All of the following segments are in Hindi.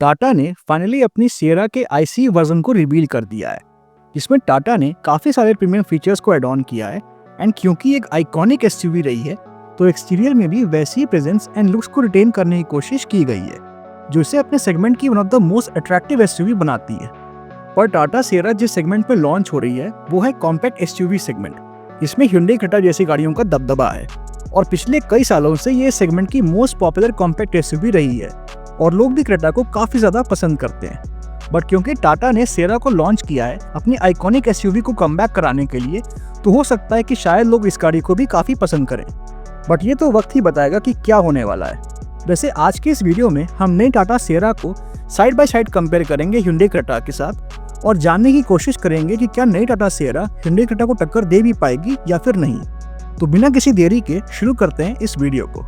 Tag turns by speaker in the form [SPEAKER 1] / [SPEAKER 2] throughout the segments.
[SPEAKER 1] टाटा ने फाइनली अपनी सियरा के ICE वर्जन को रिवील कर दिया है, जिसमें टाटा ने काफ़ी सारे प्रीमियम फीचर्स को ऐड ऑन किया है। एंड क्योंकि एक आइकॉनिक SUV रही है, तो एक्सटीरियर में भी वैसी ही प्रेजेंस एंड लुक्स को रिटेन करने की कोशिश की गई है, जो इसे अपने सेगमेंट की one of the most attractive SUV बनाती है। पर टाटा सियरा जिस सेगमेंट पे लॉन्च हो रही है वो है कॉम्पैक्ट SUV सेगमेंट। इसमें Hyundai Creta जैसी गाड़ियों का दबदबा है और पिछले कई सालों से ये सेगमेंट की मोस्ट पॉपुलर कॉम्पैक्ट SUV रही है और लोग भी क्रेटा को काफी ज्यादा पसंद करते हैं। बट क्योंकि टाटा ने सियरा को लॉन्च किया है अपनी आइकॉनिक SUV को कमबैक कराने के लिए, तो हो सकता है कि शायद लोग इस गाड़ी को भी काफी पसंद करें। बट ये तो वक्त ही बताएगा कि क्या होने वाला है। वैसे आज के इस वीडियो में हम नई टाटा सियरा को साइड बाय साइड कंपेयर करेंगे Hyundai Creta के साथ और जानने की कोशिश करेंगे कि क्या नई टाटा सियरा Hyundai Creta को टक्कर दे भी पाएगी या फिर नहीं। तो बिना किसी देरी के शुरू करते हैं इस वीडियो को।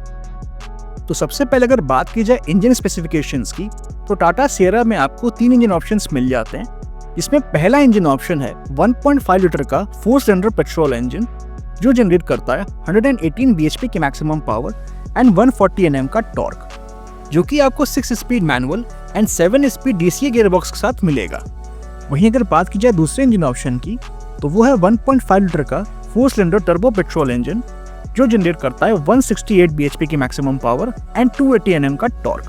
[SPEAKER 1] तो सबसे पहले अगर बात की जाए इंजन स्पेसिफिकेशंस की, तो टाटा सियरा में आपको 3 इंजन ऑप्शंस मिल जाते हैं। इसमें पहला इंजन ऑप्शन है 1.5 लीटर का 4 सिलेंडर पेट्रोल इंजन, जो जनरेट करता है 118 bhp की मैक्सिमम पावर एंड 140 Nm का टॉर्क, जो कि आपको 6 speed manual and 7 speed DCA gearbox के साथ मिलेगा। वहीं अगर बात की जाए दूसरे इंजन ऑप्शन की, तो वो है 1.5 लीटर का 4 सिलेंडर टर्बो पेट्रोल इंजन, जो जनरेट करता है 168 bhp की मैक्सिमम पावर एंड 280 Nm का टॉर्क,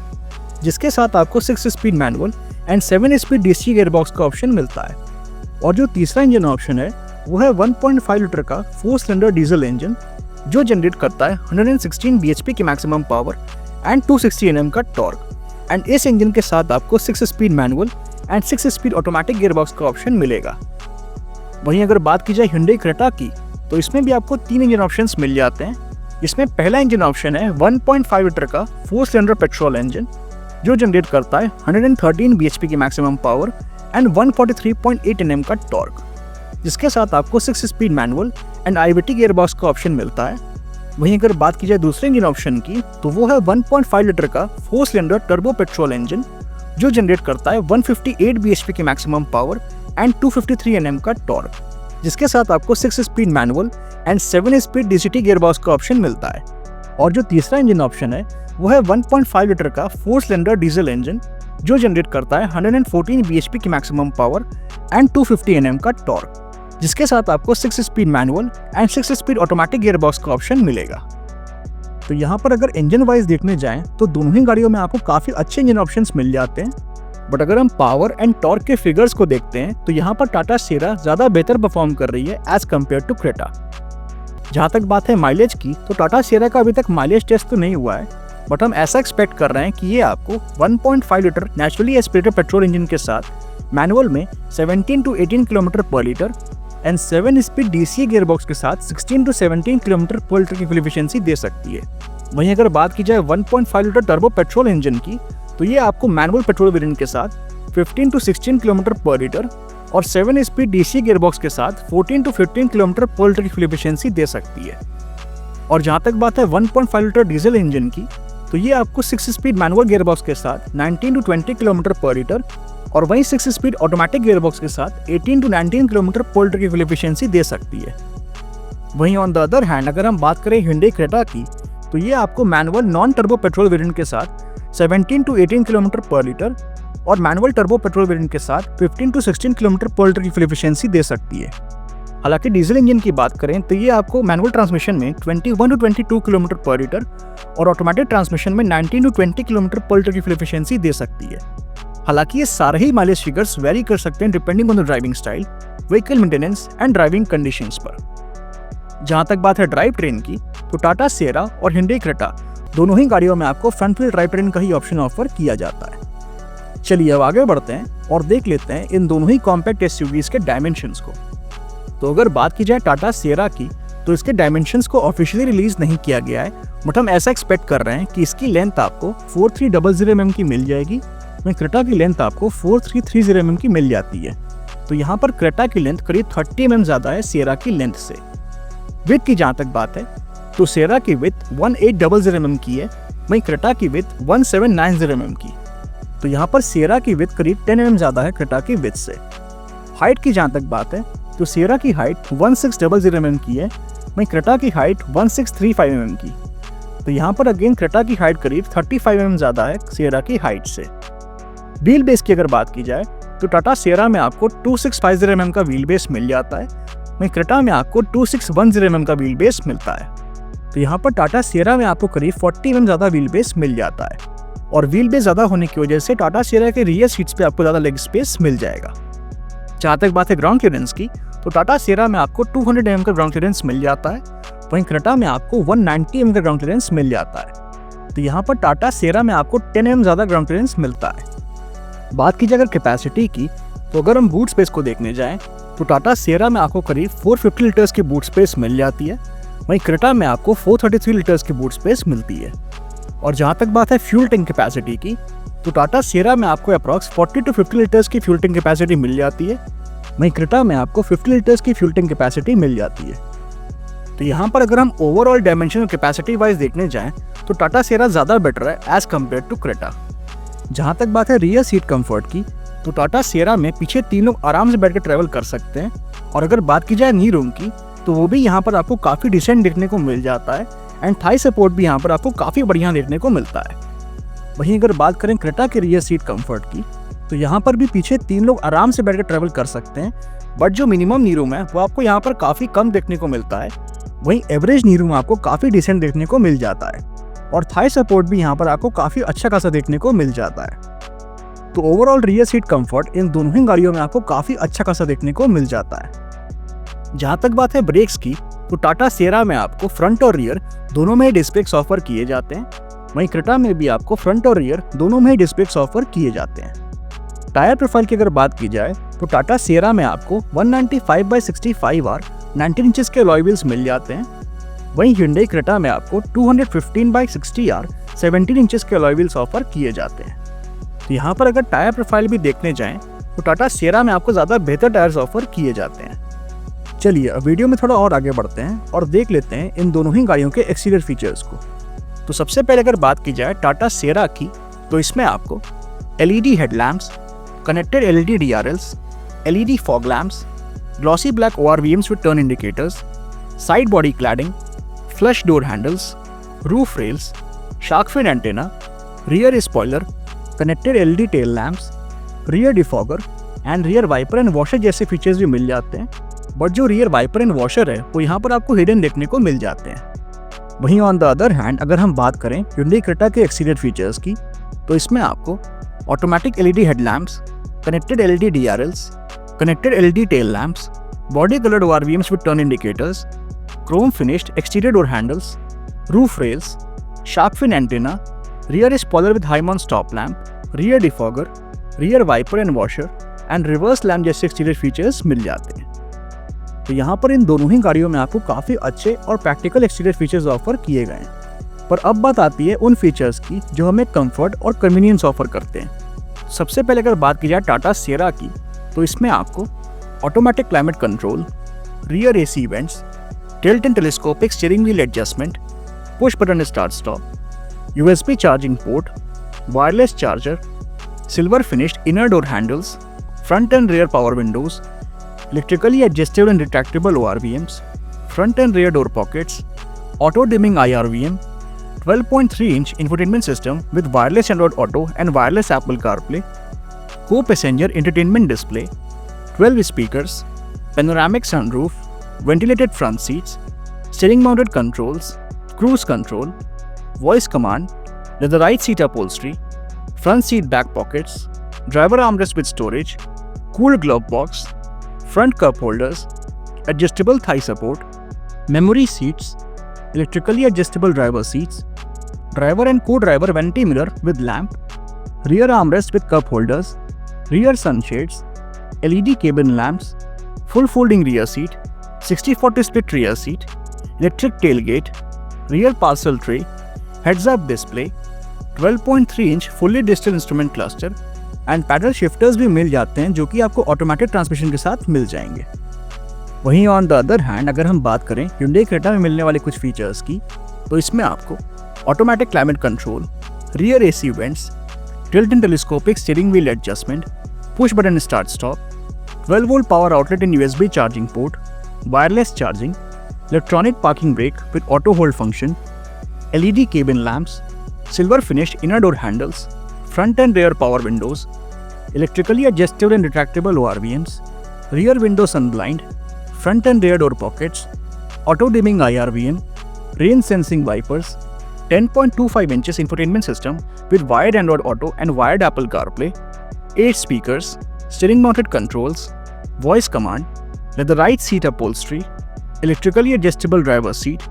[SPEAKER 1] जिसके साथ आपको 6 speed manual and 7 speed DCA gearbox का ऑप्शन मिलता है। और जो तीसरा इंजन ऑप्शन है वो है 1.5 लीटर का 4 सिलेंडर डीजल इंजन, जो जनरेट करता है 116 bhp की मैक्सिमम पावर एंड 260 Nm का टॉर्क। एंड इस इंजन के साथ आपको 6 speed manual and 6 speed automatic gearbox का ऑप्शन मिलेगा। वहीं अगर बात की जाए Hyundai Creta की, तो इसमें भी आपको 3 इंजन ऑप्शंस मिल जाते हैं। इसमें पहला इंजन ऑप्शन है 1.5 लीटर का 4 सिलेंडर पेट्रोल इंजन, जो जनरेट करता है 113 bhp की मैक्सिमम पावर एंड 143.8 Nm का टॉर्क, जिसके साथ आपको 6 speed manual and IVT gearbox का ऑप्शन मिलता है। वहीं अगर बात की जाए दूसरे इंजन ऑप्शन की, तो वो है 1.5 लीटर का 4 सिलेंडर टर्बो पेट्रोल इंजन, जो जनरेट करता है 158 bhp की मैक्सिमम पावर एंड 253 Nm का टॉर्क, जिसके साथ आपको 6 speed manual and 7 speed DCT gearbox का ऑप्शन मिलता है। और जो तीसरा इंजन ऑप्शन है वो है 1.5 लीटर का 4 सिलेंडर डीजल इंजन, जो जनरेट करता है 114 bhp की मैक्सिमम पावर एंड 250 Nm का टॉर्क, जिसके साथ आपको 6 speed manual and 6 speed automatic gearbox का ऑप्शन मिलेगा। तो यहाँ पर अगर इंजन वाइज देखने जाएं तो दोनों ही गाड़ियों में आपको काफी अच्छे इंजन ऑप्शंस मिल जाते हैं। बट अगर हम पावर एंड टॉर्क के फिगर्स को देखते हैं तो यहाँ पर टाटा सियरा ज्यादा बेहतर परफॉर्म कर रही है एज कम्पेयर टू क्रेटा। जहाँ तक बात है माइलेज की, तो टाटा सियरा का अभी तक माइलेज टेस्ट तो नहीं हुआ है, बट हम ऐसा एक्सपेक्ट कर रहे हैं कि ये आपको 1.5 litre naturally aspirated petrol engine के साथ मैनुअल में 17 to 18 किलोमीटर पर litre and 7 speed DCA gearbox के साथ 16 to 17 किलोमीटर पर लीटर की फ्यूल एफिशिएंसी दे सकती है। वहीं अगर बात की जाए 1.5 लीटर टर्बो पेट्रोल इंजन की, तो ये आपको मैनुअल पेट्रोल वेरिएंट के साथ 15 to 16 किलोमीटर पर लीटर और 7 स्पीड DCA गियरबॉक्स के साथ 14 to 15 किलोमीटर पर लीटर की फ्यूल एफिशिएंसी दे सकती है। और जहाँ तक बात है 1.5 लीटर डीजल इंजन की, तो ये आपको 6 स्पीड मैनुअल गियरबॉक्स के साथ 19 to 20 किलोमीटर पर लीटर और वहीं 6 स्पीड ऑटोमेटिक गियरबॉक्स के साथ 18 to 19 किलोमीटर पर लीटर की फ्यूल एफिशिएंसी दे सकती है। वहीं ऑन द अदर हैंड अगर हम बात करें Hyundai Creta की, तो ये आपको manual non turbo petrol variant के साथ 17 to 18 किलोमीटर पर लीटर और मैनुअल टर्बो पेट्रोल वेरिएंट के साथ 15 to 16 किलोमीटर पर लीटर की फ्यूल एफिशिएंसी दे सकती है। हालांकि डीजल इंजन की बात करें तो ये आपको मैनुअल ट्रांसमिशन में 21 to 22 किलोमीटर पर लीटर और ऑटोमेटिक ट्रांसमिशन में 19 to 20 किलोमीटर पर लीटर की फ्यूल एफिशिएंसी दे सकती है। हालांकि ये सारे ही माइलेज फिगर्स वेरी कर सकते हैं depending on the driving style, vehicle maintenance and driving conditions पर। जहां तक बात है ड्राइव ट्रेन की, तो टाटा सियरा और Hyundai Creta दोनों ही गाड़ियों में आपको फ्रंट व्हील ड्राइव ट्रेन का ही ऑप्शन ऑफर किया जाता है। चलिए अब आगे बढ़ते हैं और देख लेते हैं इन दोनों ही कॉम्पैक्ट SUVs के डायमेंशंस को। तो अगर बात की जाए टाटा सियरा की, तो इसके डायमेंशंस को ऑफिशियली रिलीज नहीं किया गया है, बट हम ऐसा एक्सपेक्ट कर रहे हैं कि इसकी लेंथ आपको 4300 mm की मिल जाएगी, वहीं क्रेटा की लेंथ आपको 4330 mm की मिल जाती है। तो यहाँ पर क्रेटा की लेंथ करीब 30 mm ज्यादा है सियरा की लेंथ से। विड्थ की जहाँ तक बात है, तो सियरा की विड्थ 1800 mm की है, वहीं क्रेटा की विड्थ 1790 mm की। तो यहाँ पर सियरा की विड्थ करीब 10 mm ज्यादा है क्रेटा की विड्थ से। हाइट की जहाँ तक बात है, तो सियरा की हाइट 1600 mm की है, वहीं क्रेटा की हाइट 1635 mm की। तो यहाँ पर अगेन क्रेटा की हाइट करीब 35 mm ज्यादा है सियरा की हाइट से। व्हील बेस की अगर बात की जाए तो टाटा सियरा में आपको 2650 mm का व्हील बेस मिल जाता है, वहीं क्रेटा में आपको 2610 mm का व्हील बेस मिलता है। तो यहाँ पर टाटा सियरा में आपको करीब 40 mm ज़्यादा व्हील बेस मिल जाता है, और व्हील बेस ज़्यादा होने की वजह से टाटा सियरा के रियर सीट्स पे आपको ज़्यादा लेग स्पेस मिल जाएगा। जहाँ तक बात है ग्राउंड क्लियरेंस की, तो टाटा सियरा में आपको 200 mm का ग्राउंड क्लियरेंस मिल जाता है, वहीं क्रेटा में आपको 190 mm का ग्राउंड क्लियरेंस मिल जाता है। तो यहाँ पर टाटा सियरा में आपको 10 mm ज़्यादा ग्राउंड क्लियरेंस मिलता है। बात की जाए अगर कैपेसिटी की, तो अगर हम बूट स्पेस को देखने जाएं तो टाटा सियरा में आपको करीब 450 लीटर्स की बूट स्पेस मिल जाती है, वहीं क्रेटा में आपको 433 लीटर्स की बूट स्पेस मिलती है। और जहाँ तक बात है फ्यूल टैंक कैपेसिटी की, तो टाटा सियरा में आपको अप्रॉक्स 40 to 50 लीटर्स की फ्यूल टैंक कैपेसिटी मिल जाती है, वहीं क्रेटा में आपको 50 लीटर्स की फ्यूल टैंक कैपेसिटी मिल जाती है। तो यहाँ पर अगर हम ओवरऑल डायमेंशन और कैपेसिटी वाइज देखने जाएं तो टाटा सियरा ज़्यादा बेटर है एज कम्पेयर टू क्रेटा। जहाँ तक बात है रियर सीट कंफर्ट की, तो टाटा सियरा में पीछे 3 लोग आराम से बैठ कर ट्रैवल कर सकते हैं, और अगर बात की जाए नी रूम की, तो वो भी यहाँ पर आपको काफ़ी डिसेंट देखने को मिल जाता है, एंड थाई सपोर्ट भी यहाँ पर आपको काफ़ी बढ़िया देखने को मिलता है। वहीं अगर बात करें क्रेटा के रियर सीट कंफर्ट की, तो यहाँ पर भी पीछे 3 लोग आराम से बैठकर ट्रैवल कर सकते हैं, बट जो मिनिमम नी रूम है वो आपको यहाँ पर काफ़ी कम देखने को मिलता है, वहीं एवरेज नी रूम आपको काफ़ी डिसेंट देखने को मिल जाता है, और थाई सपोर्ट भी यहाँ पर आपको काफ़ी अच्छा खासा देखने को मिल जाता है। तो overall rear seat comfort in दोनों ही गाड़ियों में आपको काफ़ी अच्छा खासा देखने को मिल जाता है। जहाँ तक बात है ब्रेक्स की, तो टाटा सियरा में आपको फ्रंट और रियर दोनों में ही डिस्क ब्रेक्स ऑफर किए जाते हैं, वहीं क्रेटा में भी आपको फ्रंट और रियर दोनों में ही डिस्क ब्रेक्स ऑफर किए जाते हैं। टायर प्रोफाइल की अगर बात की जाए तो टाटा सियरा में आपको 195/65R 19 इंचेस के अलॉय व्हील्स मिल जाते हैं, वहीं hyundai क्रेटा में आपको 215/60R 17 इंचेस के अलॉय व्हील्स ऑफर किए जाते हैं। तो यहाँ पर अगर टायर प्रोफाइल भी देखने जाएं तो टाटा सियरा में आपको ज़्यादा बेहतर टायर्स ऑफर किए जाते हैं। चलिए अब वीडियो में थोड़ा और आगे बढ़ते हैं और देख लेते हैं इन दोनों ही गाड़ियों के एक्सटीरियर फीचर्स को। तो सबसे पहले अगर बात की जाए टाटा सियरा की, तो इसमें आपको LED headlamps, connected LED DRLs, LED fog lamps, glossy black ORVMs with turn indicators, side body cladding, flush door handles, roof rails, shark fin antenna, rear spoiler, connected LED tail lamps, rear defogger and rear wiper and washer जैसे फीचर्स भी मिल जाते हैं, बट जो रियर वाइपर एंड वॉशर है वो यहाँ पर आपको हिडन देखने को मिल जाते हैं। वहीं ऑन द अदर हैंड अगर हम बात करें hyundai क्रेटा के एक्सटीरियर फीचर्स की, तो इसमें आपको automatic LED headlamps, connected LED DRLs, connected LED tail lamps, body coloured ORVMs with turn indicators, chrome finished exterior door handles, roof rails, shark fin antenna, rear spoiler with high mount stop lamp, rear defogger, rear wiper and washer and reverse lamp जैसे एक्सटीरियर फीचर्स मिल जाते हैं। तो यहाँ पर इन दोनों ही गाड़ियों में आपको काफ़ी अच्छे और प्रैक्टिकल एक्सटीरियर फीचर्स ऑफर किए गए हैं। पर अब बात आती है उन फीचर्स की जो हमें कंफर्ट और कन्वीनियंस ऑफर करते हैं। सबसे पहले अगर बात की जाए टाटा सियरा की, तो इसमें आपको automatic climate control, rear AC events, tilt and telescopic steering wheel adjustment, push button start stop, USB charging port, wireless charger, silver finished inner door handles, front end rear power Windows, electrically adjustable and retractable ORVMs, front and rear door pockets, auto dimming IRVM, 12.3-inch infotainment system with wireless Android Auto and wireless Apple CarPlay, co-passenger entertainment display, 12 speakers, panoramic sunroof, ventilated front seats, steering mounted controls, cruise control, voice command, leatherite seat upholstery, front seat back pockets, driver armrest with storage, cooled glove box, front cup holders, adjustable thigh support, memory seats, electrically adjustable driver seats, driver and co-driver vanity mirror with lamp, rear armrest with cup holders, rear sunshades, LED cabin lamps, full folding rear seat, 60/40 split rear seat, electric tailgate, rear parcel tray, heads-up display, 12.3-inch fully digital instrument cluster and paddle shifters भी मिल जाते हैं जो कि आपको ऑटोमेटिक ट्रांसमिशन के साथ मिल जाएंगे। वहीं ऑन द अदर हैंड अगर हम बात करें hyundai क्रेटा में मिलने वाले कुछ फीचर्स की, तो इसमें आपको automatic climate control, rear AC events, tilt and telescopic steering wheel adjustment, push button start stop, 12 volt power outlet in USB charging port, wireless charging, electronic parking brake with auto hold function, LED cabin lamps, silver finished inner door handles, front and rear power windows, electrically adjustable and retractable ORVMs, rear window sun blind, front and rear door pockets, auto dimming IRVM, rain sensing wipers, 10.25 inches infotainment system with wired Android Auto and wired Apple CarPlay, 8 speakers, steering mounted controls, voice command, leatherite seat upholstery, electrically adjustable driver's seat,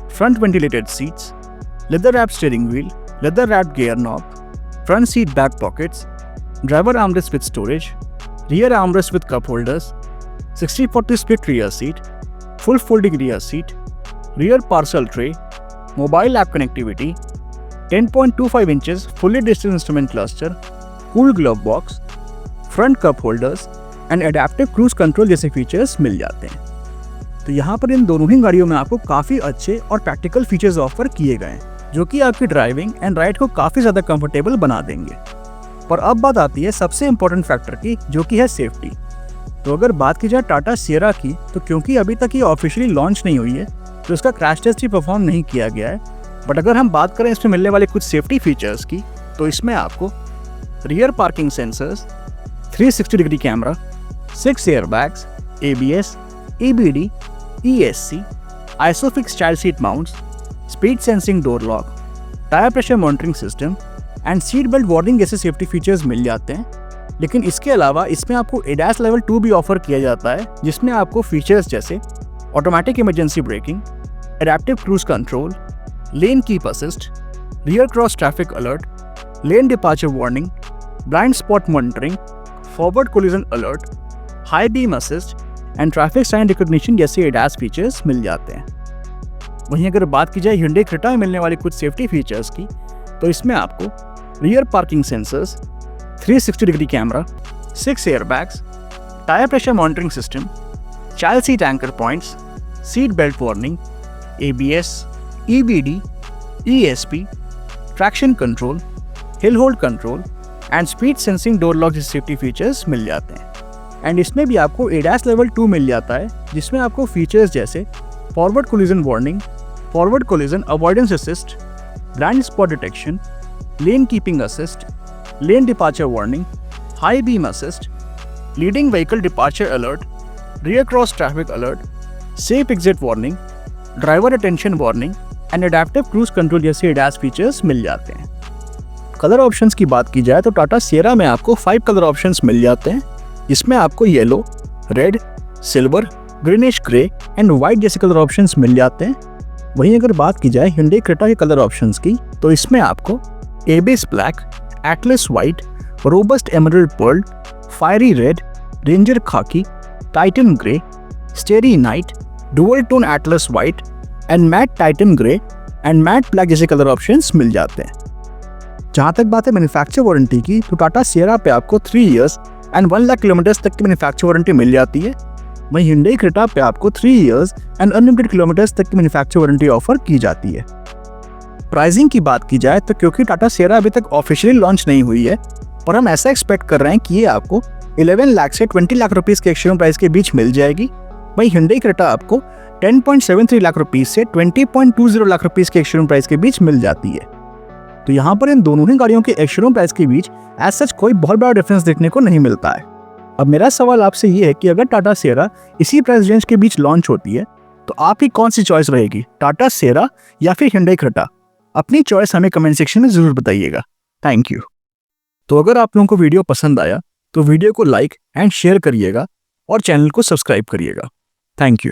[SPEAKER 1] front ventilated seats, leather wrapped steering wheel, leather wrapped gear knob, front seat back pockets, driver armrest with storage, rear armrest with cup holders, 60/40 split rear seat, full folding rear seat, rear parcel tray, mobile app connectivity, 10.25 inches fully digital instrument cluster, cool glove box, front cup holders and adaptive cruise control जैसे फीचर्स मिल जाते हैं। तो यहाँ पर इन दोनों ही गाड़ियों में आपको काफ़ी अच्छे और प्रैक्टिकल फीचर्स ऑफर किए गए हैं जो कि आपकी ड्राइविंग एंड राइड को काफ़ी ज़्यादा कंफर्टेबल बना देंगे। पर अब बात आती है सबसे इम्पोर्टेंट फैक्टर की, जो कि है सेफ्टी। तो अगर बात की जाए टाटा सिएरा की, तो क्योंकि अभी तक ये ऑफिशियली लॉन्च नहीं हुई है तो इसका क्रैश टेस्ट ही परफॉर्म नहीं किया गया है। बट अगर हम बात करें इसमें मिलने वाले कुछ सेफ्टी फीचर्स की, तो इसमें आपको rear parking sensors, 360 degree camera, 6 airbags, ABS, EBD, ESC, isofix child seat mounts, speed sensing door lock, tyre pressure monitoring system and seat belt warning जैसे सेफ्टी फीचर्स मिल जाते हैं। लेकिन इसके अलावा इसमें आपको ADAS लेवल 2 भी ऑफर किया जाता है, जिसमें आपको फीचर्स जैसे automatic emergency braking, adaptive cruise control, lane keep assist, rear cross traffic alert, lane departure warning, blind spot monitoring, forward collision alert, high beam assist and traffic sign recognition जैसे ADAS फीचर्स मिल जाते हैं। वहीं अगर बात की जाए Hyundai Creta में मिलने वाले कुछ सेफ्टी फीचर्स की, तो इसमें आपको rear parking sensors, 360 degree camera, 6 airbags, tyre pressure monitoring system, child seat anchor points, seat belt warning, ABS, EBD, ESP, traction control, hill hold control and speed sensing door lock जैसे सेफ्टी फीचर्स मिल जाते हैं। एंड इसमें भी आपको ADAS लेवल 2 मिल जाता है, जिसमें आपको फीचर्स जैसे forward collision warning, forward collision avoidance assist, blind spot detection, lane keeping assist, lane departure warning, high beam assist, leading vehicle departure alert, rear cross traffic alert, safe exit warning, driver attention warning and adaptive cruise control जैसे ADAS फीचर्स मिल जाते हैं। कलर ऑप्शंस की बात की जाए तो टाटा सिएरा में आपको 5 कलर ऑप्शंस मिल जाते हैं, जिसमें आपको yellow, red, silver, greenish grey and white जैसे कलर ऑप्शंस मिल जाते हैं। वहीं अगर बात की जाए Hyundai Creta के कलर ऑप्शंस की, तो इसमें आपको Abyss Black, Atlas White, Robust Emerald Pearl, Fiery Red, Ranger Khaki, Titan Grey, Starry Night, dual tone Atlas White and matte Titan Grey and matte Black जैसे कलर ऑप्शंस मिल जाते हैं। जहाँ तक बात है मैन्युफैक्चर वारंटी की, तो टाटा सिएरा पे आपको 3 इयर्स एंड 1 लाख किलोमीटर्स तक की मैन्युफैक्चर वारंटी मिल जाती है। वहीं Hyundai Creta पे आपको 3 इयर्स एंड अनलिमिटेड किलोमीटर्स तक की मैन्युफैक्चर वारंटी ऑफर की जाती है। प्राइसिंग की बात की जाए तो क्योंकि टाटा सिएरा अभी तक ऑफिशियली लॉन्च नहीं हुई है, पर हम ऐसा एक्सपेक्ट कर रहे हैं कि ये आपको 11 लाख से 20 लाख रुपीज़ के एक्सशोरूम प्राइस के बीच मिल जाएगी। वहीं Hyundai Creta आपको 10.73 लाख रुपीज़ से 20.20 लाख रुपीज़ के एक्सशोरूम प्राइस के बीच मिल जाती है। तो यहाँ पर इन दोनों ही गाड़ियों के एक्सशोरूम प्राइस के बीच एज सच कोई बहुत बड़ा डिफरेंस देखने को नहीं मिलता है। अब मेरा सवाल आपसे ये है कि अगर टाटा सिएरा इसी प्राइस रेंज के बीच लॉन्च होती है तो आपकी कौन सी चॉइस रहेगी, टाटा सिएरा या फिर Hyundai Creta? अपनी चॉइस हमें कमेंट सेक्शन में जरूर बताइएगा। Thank you. तो अगर आप लोगों को वीडियो पसंद आया तो वीडियो को लाइक एंड शेयर करिएगा और चैनल को सब्सक्राइब करिएगा। Thank you.